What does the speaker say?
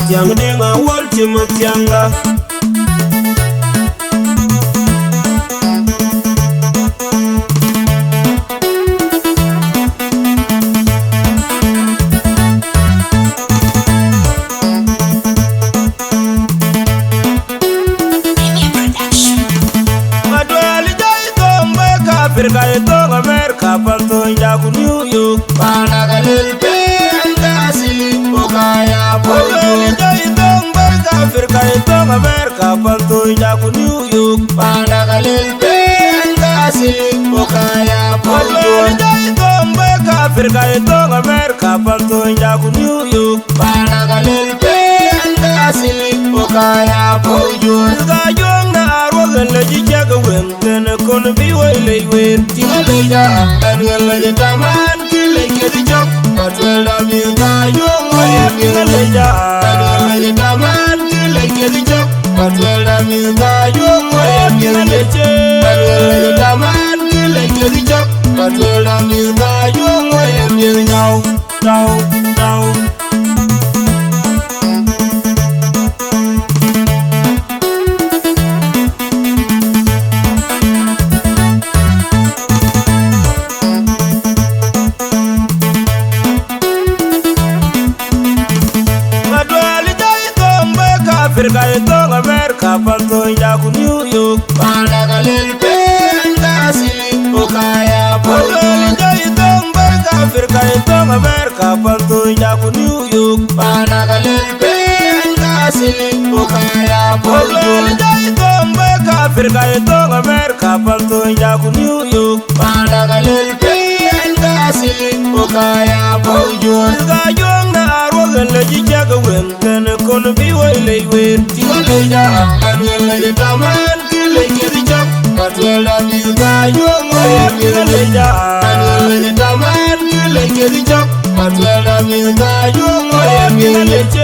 matiang dinga warchi matianga. America, Panto, Yaku, New York, Panagalil, Bengasi, Okaya, Polo, Africa, America, Panto, Yaku, New York, Panagalil, Bengasi, Okaya, Polo, Africa, America, Panto, Yaku, New York, Panagalil, Bengasi, Okaya, Polo, and let you check a win, then a corner be way with Tinga, and we'll let it come and kill it, get the job. But we'll love you, young way of Tinga, and we'll let it come and kill it, get the job. But we'll love you, young way of Tinga, and we'll let it come and kill it, get the job. But we'll love you, young way of Tinga, now. America, Panto, Yaku, New York, Panagalil, Bengasi, Okaya, Polo, Africa, America, Panto, Yaku, New York, Panagalil, Bengasi, Okaya, Polo, Africa, America, Panto, Yaku, New York, Panagalil, Bengasi, Okaya, Polo, and let you check a win, then a corner be way with Tinga, and we'll let it come and kill it, get the job. But we'll love you, young way of Tinga, and we'll let it come and kill it, get the job. But we'll love you, young way of Tinga.